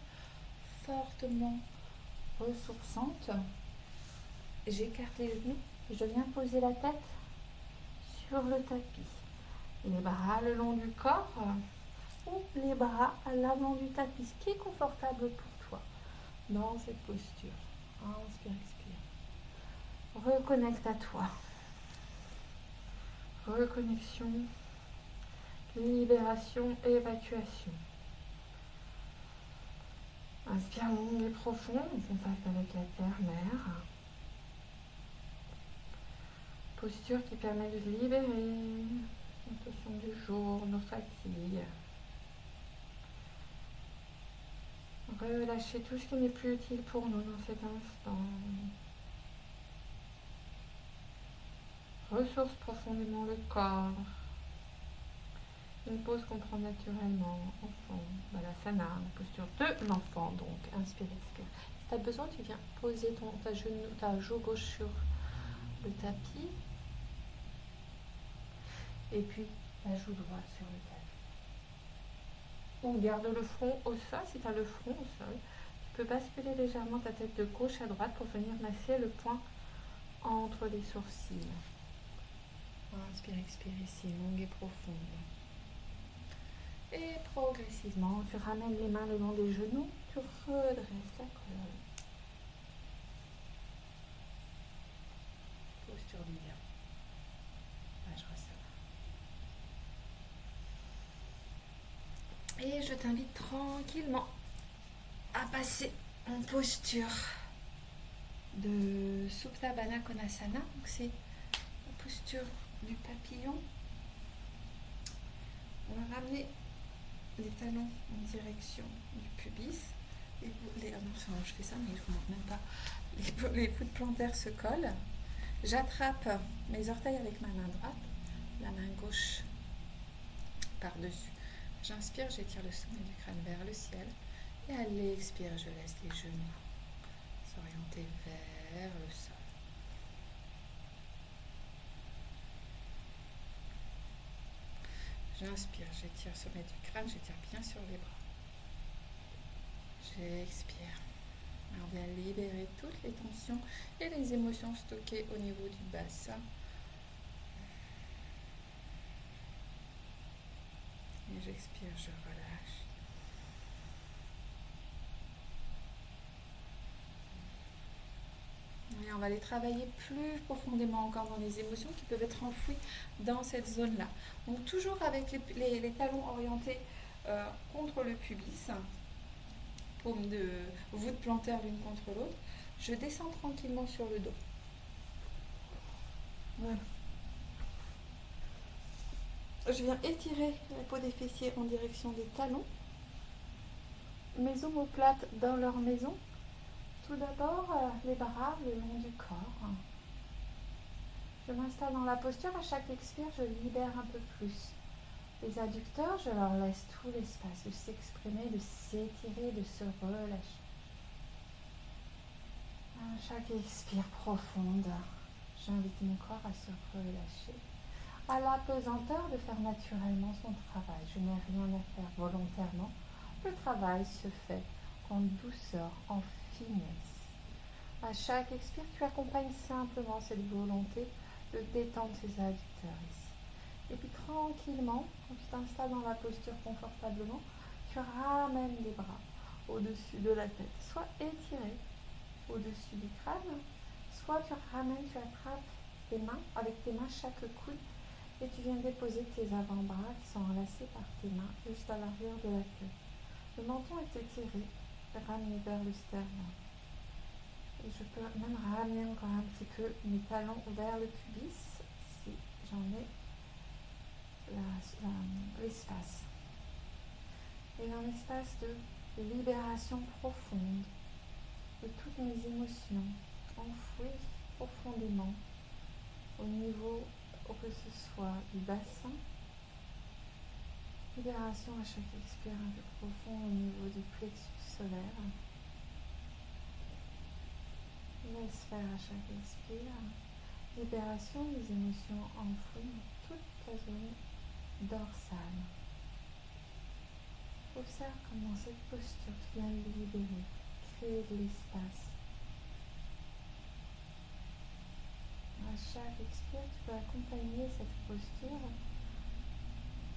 fortement ressourçante. J'écarte les genoux et je viens poser la tête sur le tapis. Les bras le long du corps ou les bras à l'avant du tapis, ce qui est confortable pour toi dans cette posture. Inspire, expire. Reconnecte à toi. Reconnexion, libération, évacuation. Inspire long et profond, en contact avec la terre-mère. Posture qui permet de libérer nos tensions du jour, nos fatigues. Relâcher tout ce qui n'est plus utile pour nous dans cet instant. Ressource profondément le corps. Une pause qu'on prend naturellement, enfant, Balasana, posture de l'enfant, donc inspire, expire. Si tu as besoin, tu viens poser ta joue gauche sur le tapis et puis la joue droite sur le tapis. On garde le front au sol, si tu as le front au sol, tu peux basculer légèrement ta tête de gauche à droite pour venir masser le point entre les sourcils. Inspire, expire ici, longue et profonde. Et progressivement, tu ramènes les mains le long des genoux, tu redresses la colonne. Posture du bien. Vajrasana. Et je t'invite tranquillement à passer en posture de Supta Baddha Konasana. Donc c'est la posture du papillon. On va ramener les talons en direction du pubis. Je fais ça, mais je ne vous montre même pas. Les coudes plantaires se collent. J'attrape mes orteils avec ma main droite, la main gauche par-dessus. J'inspire, j'étire le sommet du crâne vers le ciel. Et à l'expire, je laisse les genoux s'orienter vers le sol. J'inspire, j'étire le sommet du crâne, j'étire bien sur les bras. J'expire. On vient libérer toutes les tensions et les émotions stockées au niveau du bassin. Et j'expire, je relâche. Et on va aller travailler plus profondément encore dans les émotions qui peuvent être enfouies dans cette zone-là. Donc toujours avec les talons orientés contre le pubis, paume de voûte plantaire l'une contre l'autre. Je descends tranquillement sur le dos. Voilà. Je viens étirer la peau des fessiers en direction des talons. Mes omoplates dans leur maison. Tout d'abord, les bras le long du corps. Je m'installe dans la posture. À chaque expire, je libère un peu plus. Les adducteurs, je leur laisse tout l'espace de s'exprimer, de s'étirer, de se relâcher. À chaque expire profonde, j'invite mon corps à se relâcher. À la pesanteur de faire naturellement son travail. Je n'ai rien à faire volontairement. Le travail se fait en douceur, en finesse. À chaque expire, tu accompagnes simplement cette volonté de détendre tes adducteurs ici. Et puis tranquillement, quand tu t'installes dans la posture confortablement, tu ramènes les bras au-dessus de la tête, soit étirés au-dessus du crâne, soit tu ramènes, tu attrapes tes mains, avec tes mains chaque coude, et tu viens déposer tes avant-bras qui sont enlacés par tes mains juste à l'arrière de la tête. Le menton est étiré, ramené vers le sternum. Et je peux même ramener encore un petit peu mes talons vers le pubis, si j'en ai l'espace. Et dans l'espace de de libération profonde de toutes mes émotions enfouies profondément au niveau, que ce soit du bassin. Libération à chaque expire un peu profond au niveau du plexus solaire. Laisse faire à chaque expire. Libération des émotions enfouies dans toute la zone dorsale. Observe comment dans cette posture tu viens de libérer, créer de l'espace. À chaque expire, tu peux accompagner cette posture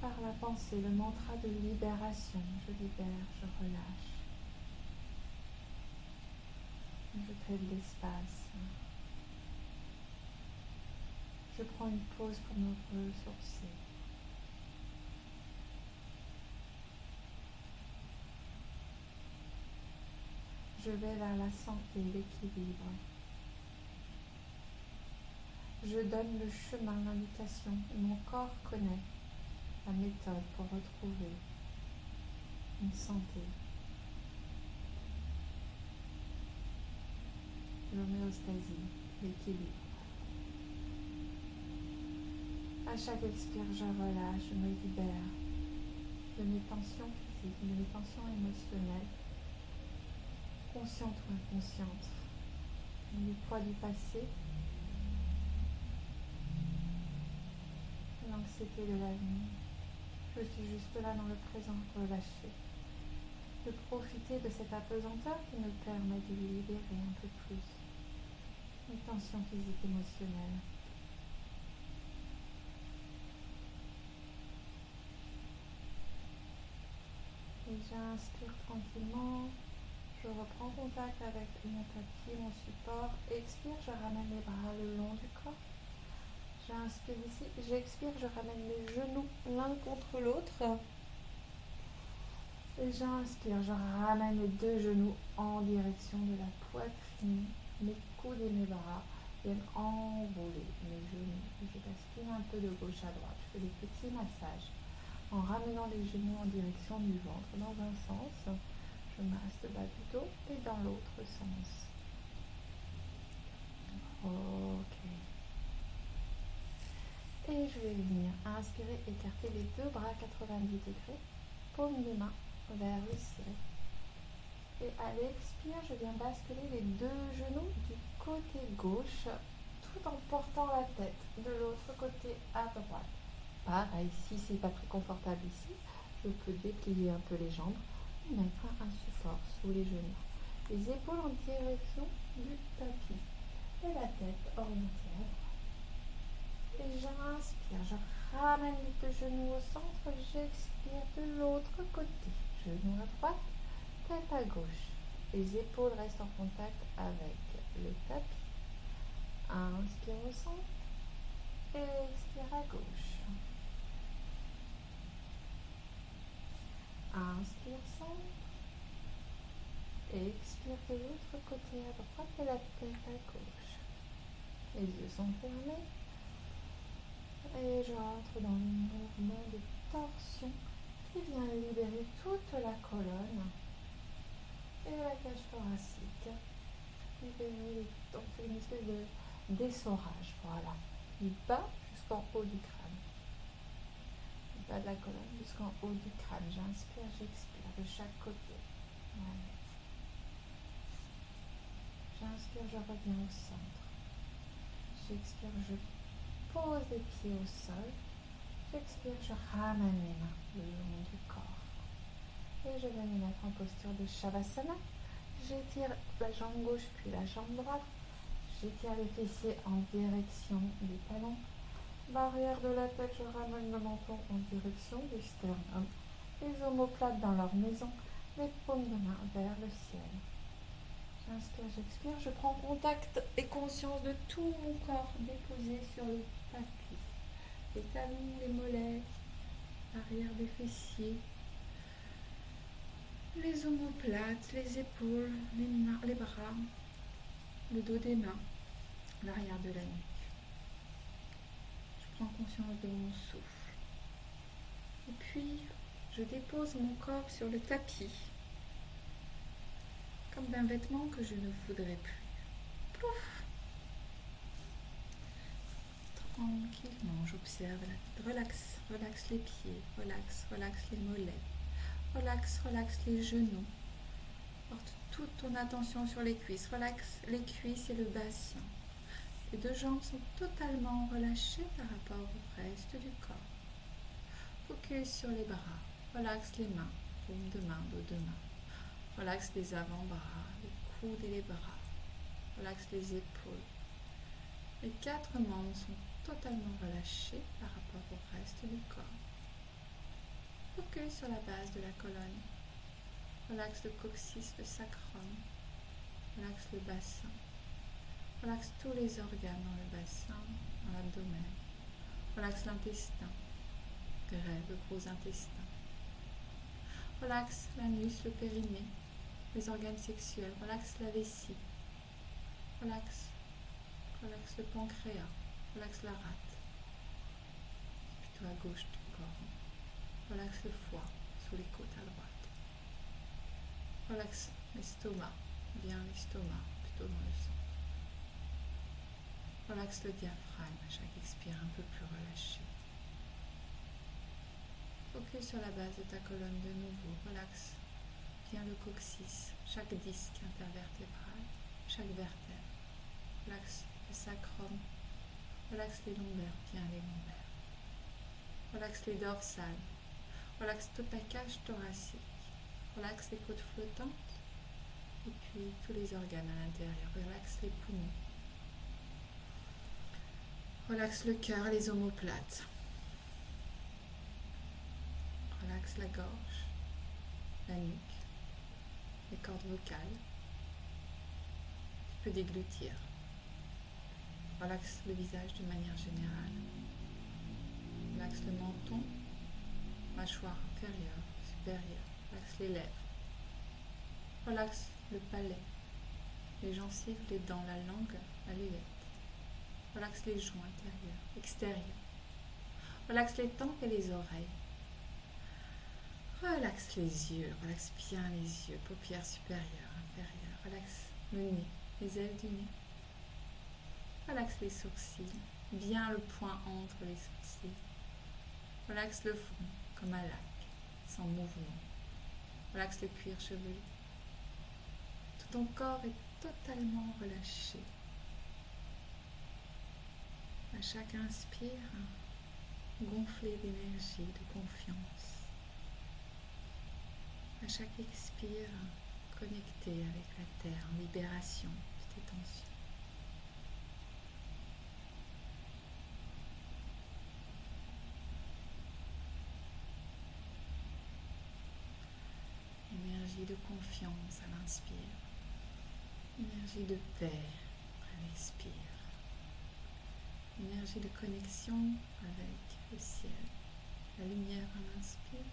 par la pensée, le mantra de libération. Je libère, je relâche. Je crée de l'espace. Je prends une pause pour me ressourcer. Je vais vers la santé, l'équilibre. Je donne le chemin, l'indication. Mon corps connaît la méthode pour retrouver une santé. L'homéostasie, l'équilibre. À chaque expire, je relâche, je me libère de mes tensions physiques, de mes tensions émotionnelles, conscientes ou inconscientes, du poids du passé, l'anxiété de l'avenir. Je suis juste là dans le présent, relâché. De profiter de cette apesanteur qui me permet de libérer un peu plus mes tensions physiques et émotionnelles. Et j'inspire tranquillement, je reprends contact avec mon tapis, mon support. Expire, je ramène les bras le long du corps. J'inspire ici, j'expire, je ramène les genoux l'un contre l'autre. Et j'inspire, je ramène les deux genoux en direction de la poitrine. Mes coudes et mes bras viennent enrouler mes genoux. Je bascule un peu de gauche à droite. Je fais des petits massages en ramenant les genoux en direction du ventre dans un sens. Je masse le bas du dos et dans l'autre sens. Ok. Et je vais venir inspirer, écarter les deux bras 90 degrés, paume de main vers le ciel. Et à l'expire, je viens basculer les deux genoux du côté gauche, tout en portant la tête de l'autre côté à droite. Pareil, si c'est pas très confortable ici, je peux déplier un peu les jambes et mettre un support sous les genoux. Les épaules en direction du tapis et la tête orientée à droite. Et j'inspire, je ramène les deux genoux au centre, j'expire de l'autre côté. Genou à droite, tête à gauche. Les épaules restent en contact avec le tapis. Inspire au centre et expire à gauche. Inspire centre. Et expire de l'autre côté à droite et la tête à gauche. Les yeux sont fermés. Et je rentre dans le mouvement de torsion qui vient libérer toute la colonne et la cage thoracique. Libérer, on fait une espèce de d'essorage, voilà. Du bas jusqu'en haut du crâne. Du bas de la colonne jusqu'en haut du crâne. J'inspire, j'expire de chaque côté. Voilà. J'inspire, je reviens au centre. J'expire, je pose les pieds au sol. J'expire, je ramène les mains le long du corps. Et je vais me mettre en posture de Shavasana. J'étire la jambe gauche puis la jambe droite. J'étire les fessiers en direction des talons. Barrière de la tête, je ramène le menton en direction du sternum. Les omoplates dans leur maison, les paumes de main vers le ciel. J'inspire, j'expire, je prends contact et conscience de tout mon corps déposé sur le tapis. Les talons, les mollets, l'arrière des fessiers, les omoplates, les épaules, les mains, les bras, le dos des mains, l'arrière de la nuque. Je prends conscience de mon souffle. Et puis, je dépose mon corps sur le tapis. comme d'un vêtement que je ne voudrais plus. Plouf. Tranquillement, j'observe la tête. Relaxe, relaxe les pieds, relaxe les mollets, relaxe les genoux. Porte toute ton attention sur les cuisses, relaxe les cuisses et le bassin. Les deux jambes sont totalement relâchées par rapport au reste du corps. Focus sur les bras, relaxe les mains, paume de main, dos de main. Relaxe les avant-bras, les coudes et les bras. Relaxe les épaules. Les 4 membres sont totalement relâchés par rapport au reste du corps. Focus sur la base de la colonne. Relaxe le coccyx, le sacrum. Relaxe le bassin. Relaxe tous les organes dans le bassin, dans l'abdomen. Relaxe l'intestin, grève le gros intestin. Relaxe l'anus, le périnée, les organes sexuels. Relaxe la vessie. Relaxe le pancréas. Relaxe la rate. Plutôt à gauche du corps. Relaxe le foie, sous les côtes à droite. Relaxe l'estomac, bien l'estomac, plutôt dans le centre. Relaxe le diaphragme à chaque expire, un peu plus relâché. Focus sur la base de ta colonne de nouveau. Relaxe bien le coccyx, chaque disque intervertébral, chaque vertèbre. Relaxe le sacrum. Relaxe les lombaires, bien les lombaires. Relaxe les dorsales. Relaxe toute la cage thoracique. Relaxe les côtes flottantes. Et puis tous les organes à l'intérieur. Relaxe les poumons. Relaxe le cœur, les omoplates. Relaxe la gorge, la nuque, les cordes vocales. Tu peux déglutir. Relaxe le visage de manière générale. Relaxe le menton, mâchoire inférieure, supérieure. Relaxe les lèvres. Relaxe le palais, les gencives, les dents, la langue, la levette. Relaxe les joints intérieurs, extérieurs. Relaxe les tempes et les oreilles. Relaxe les yeux, relaxe bien les yeux, paupières supérieures, inférieures. Relaxe le nez, les ailes du nez. Relaxe les sourcils, bien le point entre les sourcils. Relaxe le front comme un lac, sans mouvement. Relaxe le cuir chevelu. Tout ton corps est totalement relâché. À chaque inspire, gonflé d'énergie, de confiance. À chaque expire, connecté avec la terre, en libération de tes tensions. Énergie de confiance à l'inspire. Énergie de paix à l'expire. Énergie de connexion avec le ciel. La lumière à l'inspire.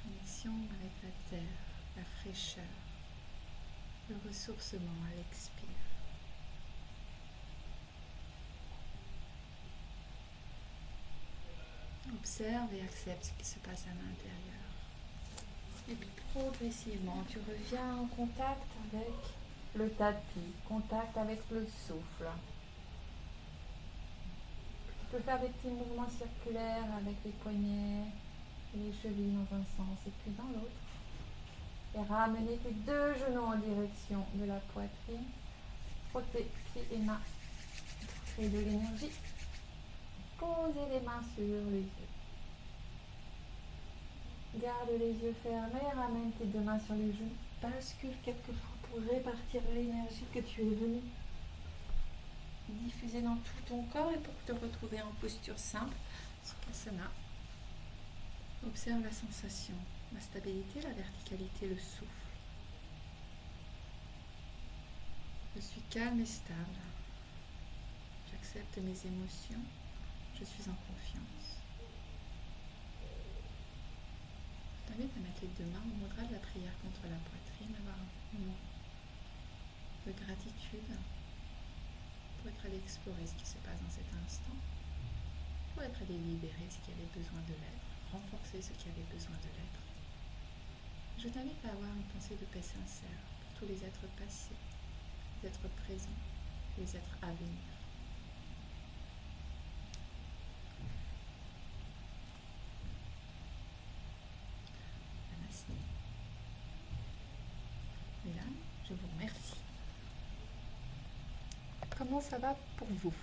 Connexion avec la terre, la fraîcheur, le ressourcement à l'expire. Observe et accepte ce qui se passe à l'intérieur. Et puis progressivement, tu reviens en contact avec le tapis, contact avec le souffle. Tu peux faire des petits mouvements circulaires avec les poignets et les chevilles dans un sens et puis dans l'autre. Et ramener tes 2 genoux en direction de la poitrine. Frotter pieds et mains pour créer de l'énergie. Posez les mains sur les yeux. Garde les yeux fermés, ramène tes 2 mains sur les genoux. Bascule quelquefois pour répartir l'énergie que tu es venu diffuser dans tout ton corps et pour te retrouver en posture simple, Sukhasana. Observe la sensation, la stabilité, la verticalité, le souffle. Je suis calme et stable. J'accepte mes émotions. Je suis en confiance. Je t'invite à mettre les 2 mains au mudra de la prière contre la poitrine, avoir un moment de gratitude pour être allé explorer ce qui se passe dans cet instant, pour être allé libérer ce qui avait besoin de l'être, renforcer ce qui avait besoin de l'être. Je t'invite à avoir une pensée de paix sincère pour tous les êtres passés, les êtres présents, les êtres à venir. Namasté. Mesdames, je vous remercie. Comment ça va pour vous ?